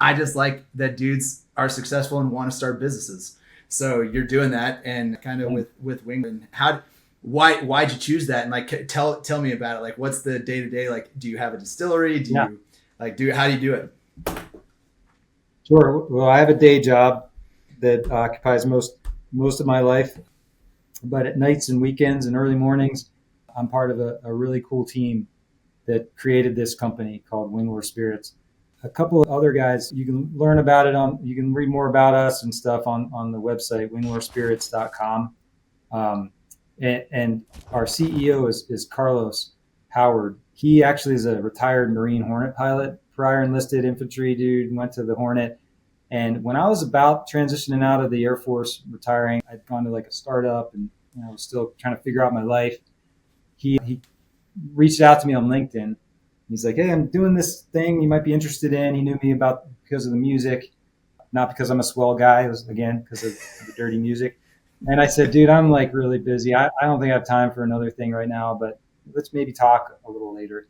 I just like that dudes are successful and want to start businesses. So you're doing that, and kind of with Winglore. And why'd you choose that? And like, tell me about it. Like, what's the day to day? Like, do you have a distillery? Do Yeah, you how do you do it? sure. Well, I have a day job that occupies most of my life, but at nights and weekends and early mornings, I'm part of a really cool team that created this company called Winglore Spirits. A couple of other guys, you can learn about it you can read more about us and stuff on the website, winglorespirits.com. Um, and our CEO is Carlos Howard. He actually is a retired Marine Hornet pilot, prior enlisted infantry dude, went to the Hornet. And when I was about transitioning out of the Air Force, retiring, I'd gone to like a startup and I was still trying to figure out my life. He reached out to me on LinkedIn. He's like, "Hey, I'm doing this thing you might be interested in." He knew me about because of the music, not because I'm a swell guy. It was again because of the dirty music. And I said, "Dude, I'm like really busy. I don't think I have time for another thing right now, but let's maybe talk a little later."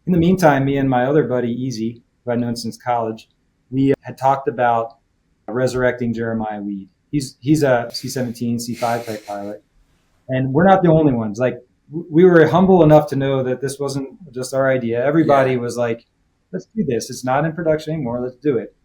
In the meantime, me and my other buddy, Easy, who I've known since college, we had talked about resurrecting Jeremiah Weed. He's a C-17, C-5 type pilot, and we're not the only ones. Like we were humble enough to know that this wasn't just our idea. Everybody Yeah. was like, "Let's do this. It's not in production anymore. Let's do it."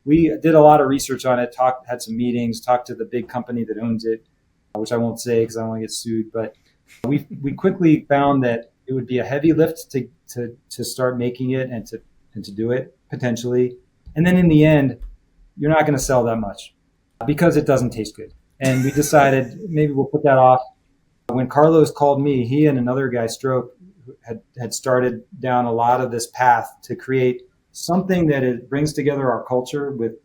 We did a lot of research on it. Had some meetings, talked to the big company that owns it, which I won't say because I don't want to get sued. But we quickly found that it would be a heavy lift to start making it and to do it potentially. And then in the end, you're not going to sell that much because it doesn't taste good. And we decided maybe we'll put that off. When Carlos called me, he and another guy, Stroke, had started down a lot of this path to create something that it brings together our culture with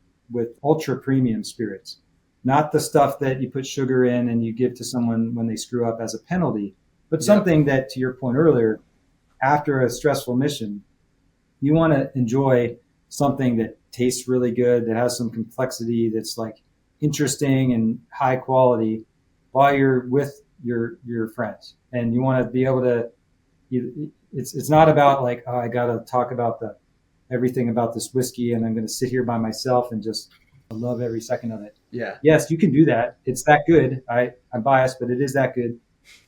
ultra premium spirits, not the stuff that you put sugar in and you give to someone when they screw up as a penalty, but Yep. something that, to your point earlier, after a stressful mission, you want to enjoy something that tastes really good, that has some complexity, that's like interesting and high quality while you're with your friends. And you want to be able to, it's not about like, oh, I got to talk about the everything about this whiskey and I'm going to sit here by myself and just love every second of it. Yeah. Yes, you can do that. It's that good. I'm biased, but it is that good.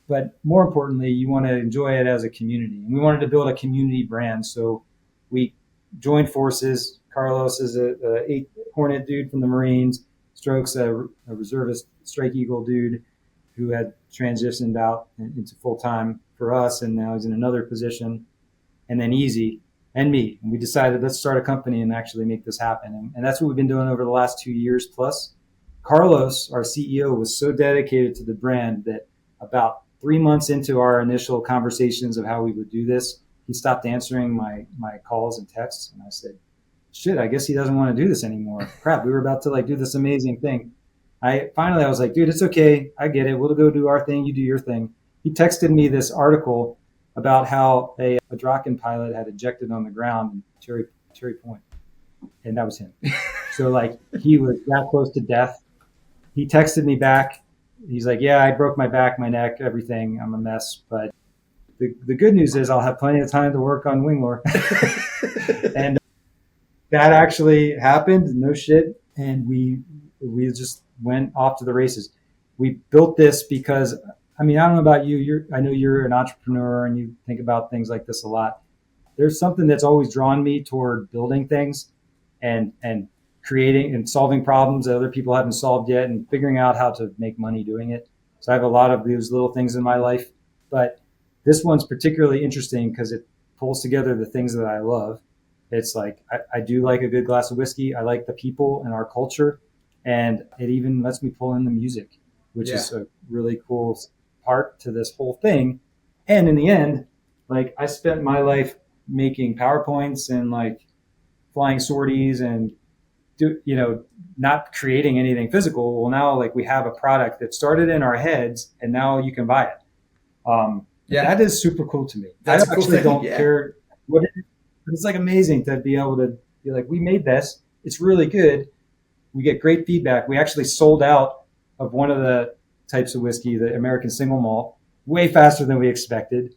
But more importantly, you want to enjoy it as a community. And we wanted to build a community brand. So we joined forces. Carlos is a 8 Hornet dude from the Marines. Stroke's a reservist Strike Eagle dude who had transitioned out into full time for us, and now he's in another position. And then Easy and me. And we decided let's start a company and actually make this happen. And that's what we've been doing over the last 2 years plus. Carlos, our CEO, was so dedicated to the brand that about 3 months into our initial conversations of how we would do this, he stopped answering my calls and texts. And I said, shit, I guess he doesn't want to do this anymore. Crap, we were about to like do this amazing thing. I was like, dude, it's okay. I get it. We'll go do our thing. You do your thing. He texted me this article about how a Draken pilot had ejected on the ground in Cherry Point, and that was him. So like he was that close to death. He texted me back. He's like, yeah, I broke my back, my neck, everything. I'm a mess, but the good news is I'll have plenty of time to work on Winglore. And that actually happened, no shit. And we just went off to the races. We built this because, I mean, I don't know about you. I know you're an entrepreneur and you think about things like this a lot. There's something that's always drawn me toward building things and creating and solving problems that other people haven't solved yet and figuring out how to make money doing it. So I have a lot of these little things in my life, but this one's particularly interesting because it pulls together the things that I love. It's like I do like a good glass of whiskey. I like the people and our culture, and it even lets me pull in the music, which Yeah. is a really cool part to this whole thing. And in the end, like I spent my life making PowerPoints and like flying sorties and not creating anything physical. Well, now like we have a product that started in our heads and now you can buy it. Yeah. That is super cool to me. That's a I cool actually thing. don't Yeah. care what it is. It's like amazing to be able to be like, we made this. It's really good. We get great feedback. We actually sold out of one of the types of whiskey, the American single malt, way faster than we expected.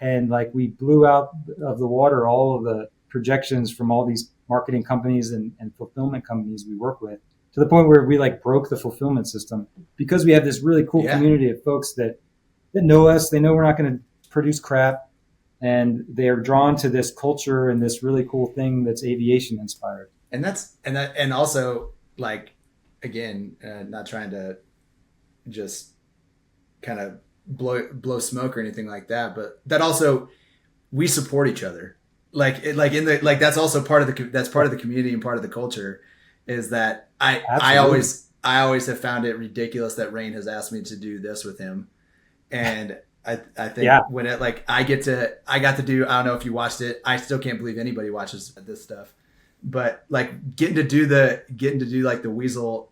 And like we blew out of the water all of the projections from all these marketing companies and fulfillment companies we work with, to the point where we like broke the fulfillment system because we have this really cool community of folks that know us. They know we're not going to produce crap, and they are drawn to this culture and this really cool thing that's aviation inspired. And also, like, again, not trying to just kind of blow smoke or anything like that, but that also, we support each other. That's also part of the community and part of the culture, is that I always have found it ridiculous that Rain has asked me to do this with him. And I think when it, like, I got to do, I don't know if you watched it. I still can't believe anybody watches this stuff, but like getting to do like the Weasel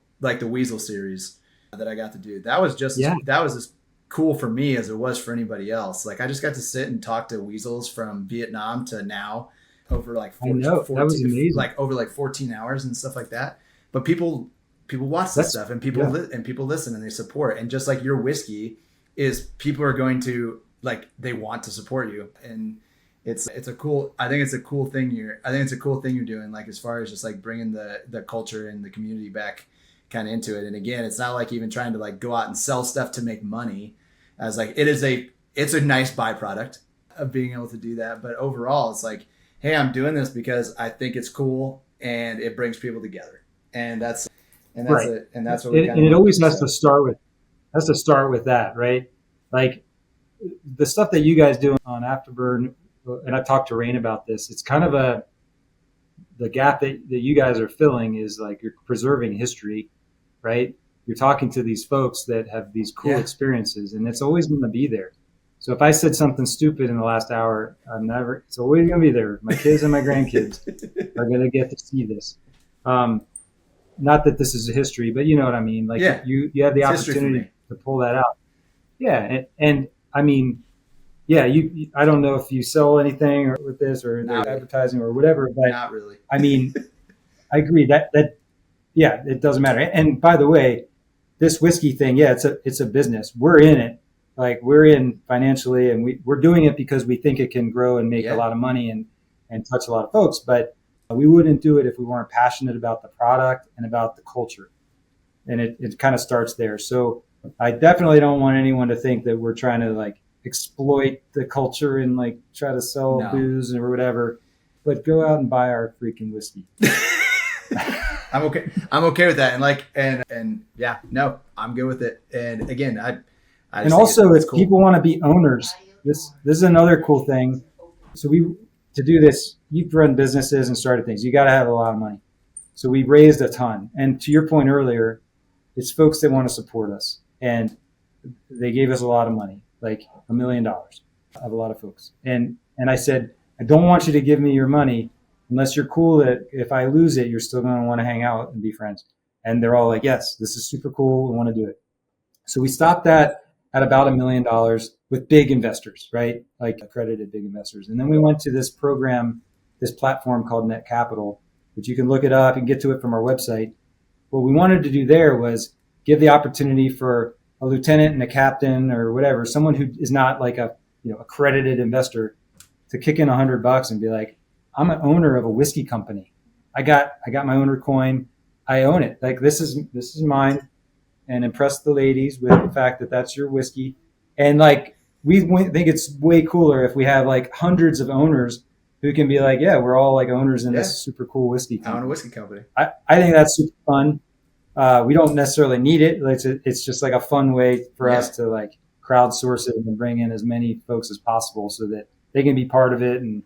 series that I got to do, that was just cool for me as it was for anybody else. Like, I just got to sit and talk to weasels from Vietnam to now over like 14, that was amazing. Like over like 14 hours and stuff like that. But people watch this stuff, and people listen and they support. And just like your whiskey is, people are going to, like, they want to support you. And I think it's a cool thing you're doing, like, as far as just like bringing the culture and the community back kind of into it. And again, it's not like even trying to like go out and sell stuff to make money, as like it's a nice byproduct of being able to do that. But overall, it's like, hey, I'm doing this because I think it's cool and it brings people together. And that's right. And that's what we it always has to start with that, right? Like the stuff that you guys do on Afterburn, and I've talked to Rain about this, it's kind of the gap that you guys are filling is like you're preserving history, right? You're talking to these folks that have these cool experiences, and it's always going to be there. So if I said something stupid in the last hour, it's always going to be there. My kids and my grandkids are going to get to see this. Not that this is a history, but you know what I mean? Like you have the opportunity to pull that out. Yeah. And I mean, I don't know if you sell anything or with this or advertising or whatever, but not really. I mean, I agree that it doesn't matter. And by the way, this whiskey thing, it's a business. We're in it. Like, we're in financially, and we're doing it because we think it can grow and make a lot of money and touch a lot of folks. But we wouldn't do it if we weren't passionate about the product and about the culture. And it kind of starts there. So I definitely don't want anyone to think that we're trying to like exploit the culture and like try to sell booze or whatever. But go out and buy our freaking whiskey. I'm okay with that. And I'm good with it. And again, and also, if cool. People want to be owners, this is another cool thing. So to do this, you've run businesses and started things. You got to have a lot of money. So we raised a ton. And to your point earlier, it's folks that want to support us, and they gave us a lot of money, like $1 million. I have a lot of folks, and I said, I don't want you to give me your money unless you're cool that if I lose it, you're still going to want to hang out and be friends. And they're all like, yes, this is super cool. We want to do it. So we stopped that at about $1 million with big investors, right? Like accredited big investors. And then we went to this program, this platform called Net Capital, which you can look it up and get to it from our website. What we wanted to do there was give the opportunity for a lieutenant and a captain or whatever, someone who is not like a accredited investor, to kick in $100 and be like, I'm an owner of a whiskey company. I got my owner coin. I own it. Like, this is mine. And impress the ladies with the fact that that's your whiskey. And like, we think it's way cooler if we have like hundreds of owners who can be like, yeah, we're all like owners in this super cool whiskey company. I own a whiskey company. I think that's super fun. We don't necessarily need it. It's just like a fun way for us to like crowdsource it and bring in as many folks as possible so that they can be part of it and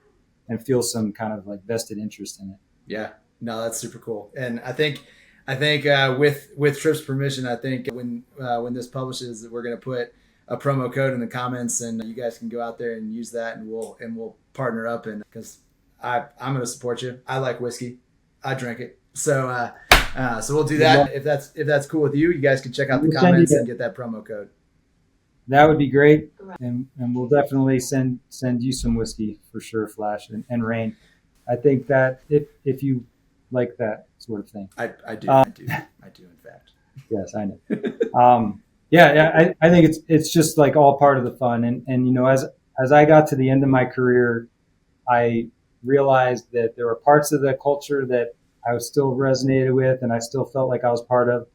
feel some kind of like vested interest in it. Yeah, no, that's super cool. And I think with Tripp's permission, I think when this publishes, we're going to put a promo code in the comments, and you guys can go out there and use that, and we'll partner up. And because I'm going to support you. I like whiskey. I drink it. So we'll do that. If that's cool with you, you guys can check out the comments and get that promo code. That would be great. And we'll definitely send you some whiskey for sure, Flash and Rain. I think that if you like that sort of thing. I do, in fact. Yes, I know. I think it's just like all part of the fun. And as I got to the end of my career, I realized that there were parts of the culture that I was still resonated with and I still felt like I was part of.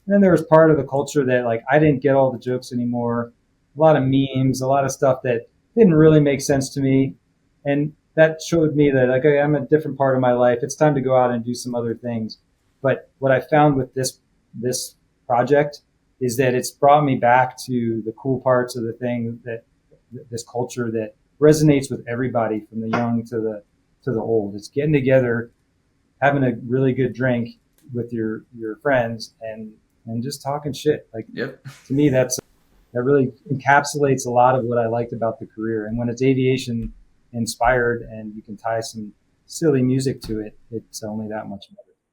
And then there was part of the culture that like I didn't get all the jokes anymore. A lot of memes, a lot of stuff that didn't really make sense to me. And that showed me that like okay, I'm a different part of my life. It's time to go out and do some other things. But what I found with this project is that it's brought me back to the cool parts of the thing that this culture that resonates with everybody from the young to the old. It's getting together, having a really good drink with your friends and just talking shit. Like Yep. to me that really encapsulates a lot of what I liked about the career. And when it's aviation inspired and you can tie some silly music to it, it's only that much better.